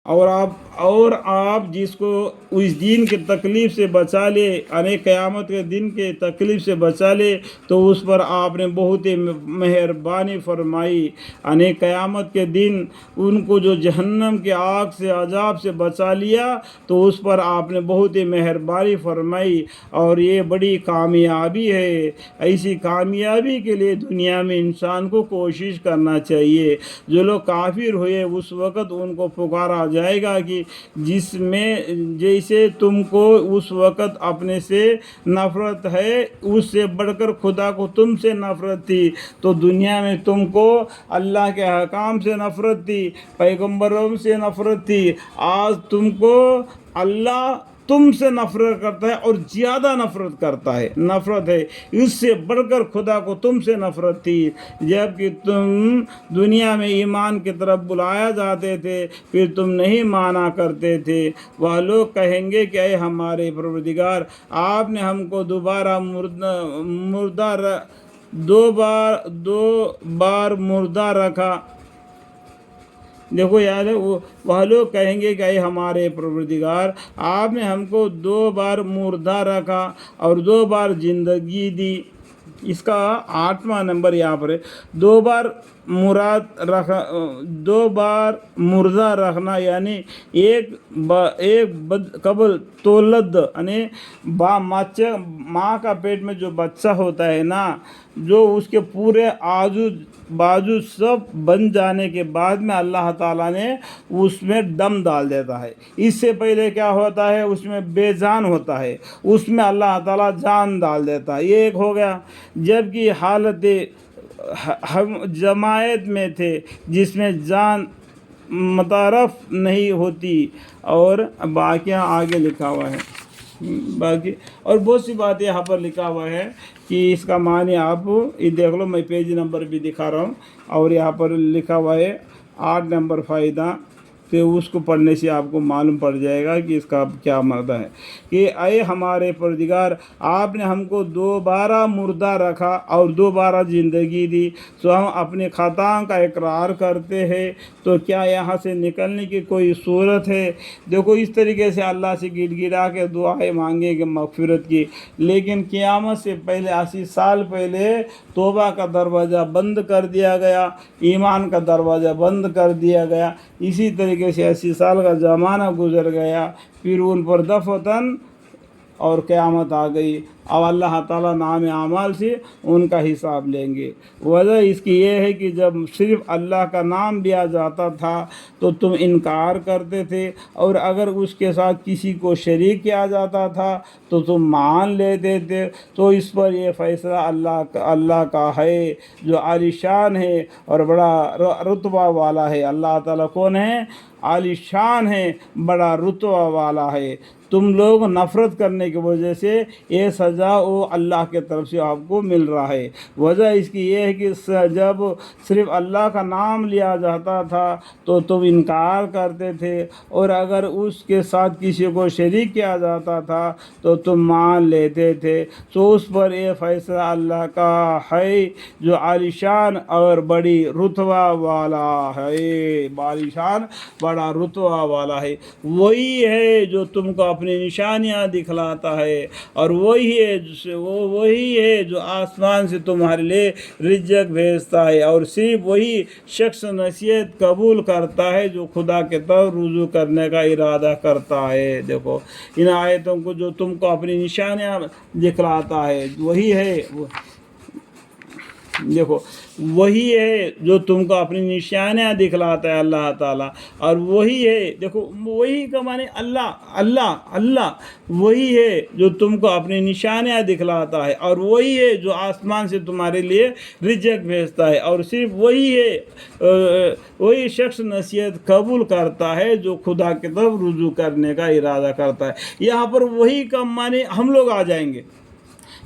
اور آپ جس کو اس دین کی تکلیف سے بچا لے، یعنی قیامت کے دن کے تکلیف سے بچا لے، تو اس پر آپ نے بہت ہی مہربانی فرمائی، یعنی قیامت کے دن ان کو جو جہنم کے آگ سے عذاب سے بچا لیا تو اس پر آپ نے بہت ہی مہربانی فرمائی، اور یہ بڑی کامیابی ہے۔ ایسی کامیابی کے لیے دنیا میں انسان کو کوشش کرنا چاہیے۔ جو لوگ کافر ہوئے اس وقت ان کو پکارا جائے گا کہ جس میں جیسے تم کو اس وقت اپنے سے نفرت ہے، اس سے بڑھ کر خدا کو تم سے نفرت تھی، تو دنیا میں تم کو اللہ کے حکام سے نفرت تھی، پیغمبروں سے نفرت تھی، آج تم کو اللہ تم سے نفرت کرتا ہے اور زیادہ نفرت کرتا ہے، نفرت ہے اس سے بڑھ کر خدا کو تم سے نفرت تھی، جبکہ تم دنیا میں ایمان کی طرف بلایا جاتے تھے پھر تم نہیں مانا کرتے تھے۔ وہ لوگ کہیں گے کہ اے ہمارے پروردگار، آپ نے ہم کو دو بار مردہ رکھا۔ دیکھو یاد ہے، وہ لوگ کہیں گے کہ اے ہمارے پروردگار، آپ نے ہم کو 2 بار مردہ رکھا اور 2 بار زندگی دی۔ اس کا 8واں نمبر یہاں پر ہے، 2 بار مردہ رکھنا، یعنی ایک قبل تولد، یعنی ماں کا پیٹ میں جو بچہ ہوتا ہے نا، جو اس کے پورے باجو سب بن جانے کے بعد میں اللہ تعالیٰ نے اس میں دم ڈال دیتا ہے۔ اس سے پہلے کیا ہوتا ہے، اس میں بے جان ہوتا ہے، اس میں اللہ تعالیٰ جان ڈال دیتا ہے۔ یہ ایک ہو گیا۔ جبکہ حالت جماعت میں تھے جس میں جان متعارف نہیں ہوتی، اور باقیاں آگے لکھا ہوا ہے، باقی اور بہت سی باتیں یہاں پر لکھا ہوا ہے کہ اس کا معنی آپ یہ دیکھ لو، میں پیج نمبر بھی دکھا رہا ہوں، اور یہاں پر لکھا ہوا ہے 8 نمبر فائدہ، تو اس کو پڑھنے سے آپ کو معلوم پڑ جائے گا کہ اس کا کیا مطلب ہے کہ اے ہمارے پروردگار، آپ نے ہم کو 2 بار مردہ رکھا اور 2 بار زندگی دی، تو ہم اپنے خطاؤں کا اقرار کرتے ہیں، تو کیا یہاں سے نکلنے کی کوئی صورت ہے؟ دیکھو اس طریقے سے اللہ سے گڑ گڑا کے دعائیں مانگیں کہ مغفرت کی، لیکن قیامت سے پہلے 80 سال پہلے توبہ کا دروازہ بند کر دیا گیا، ایمان کا دروازہ بند کر دیا گیا۔ اسی طریقے سے 80 سال کا زمانہ گزر گیا، پھر ان پر دفتن اور قیامت آ گئی۔ اب اللہ تعالیٰ نام اعمال سے ان کا حساب لیں گے۔ وجہ اس کی یہ ہے کہ جب صرف اللہ کا نام لیا جاتا تھا تو تم انکار کرتے تھے، اور اگر اس کے ساتھ کسی کو شریک کیا جاتا تھا تو تم مان لیتے تھے۔ تو اس پر یہ فیصلہ اللہ کا ہے جو عالی شان ہے اور بڑا رتبہ والا ہے۔ اللہ تعالیٰ کون ہے؟ عالی شان ہے، بڑا رتبہ والا ہے۔ تم لوگ نفرت کرنے کی وجہ سے یہ سزا وہ اللہ کے طرف سے آپ کو مل رہا ہے۔ وجہ اس کی یہ ہے کہ جب صرف اللہ کا نام لیا جاتا تھا تو تم انکار کرتے تھے، اور اگر اس کے ساتھ کسی کو شریک کیا جاتا تھا تو تم مان لیتے تھے۔ تو اس پر یہ فیصلہ اللہ کا ہے جو عالی شان اور بڑی رتبہ والا ہے، عالی شان بڑا رتبہ والا ہے۔ وہی ہے جو تم کو اپنی نشانیاں دکھلاتا ہے، اور وہی ہے جو آسمان سے تمہارے لیے رزق بھیجتا ہے، اور صرف وہی شخص نصیحت قبول کرتا ہے جو خدا کے طرف رجوع کرنے کا ارادہ کرتا ہے۔ دیکھو ان آیتوں کو، جو تم کو اپنی نشانیاں دکھلاتا ہے، وہی ہے، دیکھو وہی ہے جو تم کو اپنی نشانیاں دکھلاتا ہے اللہ تعالیٰ، اور وہی ہے، دیکھو وہی کا معنی اللہ وہی ہے جو تم کو اپنی نشانیاں دکھلاتا ہے، اور وہی ہے جو آسمان سے تمہارے لیے رزق بھیجتا ہے، اور صرف وہی ہے، وہی شخص نصیحت قبول کرتا ہے جو خدا کی طرف رجوع کرنے کا ارادہ کرتا ہے۔ یہاں پر وہی کا معنی ہم لوگ آ جائیں گے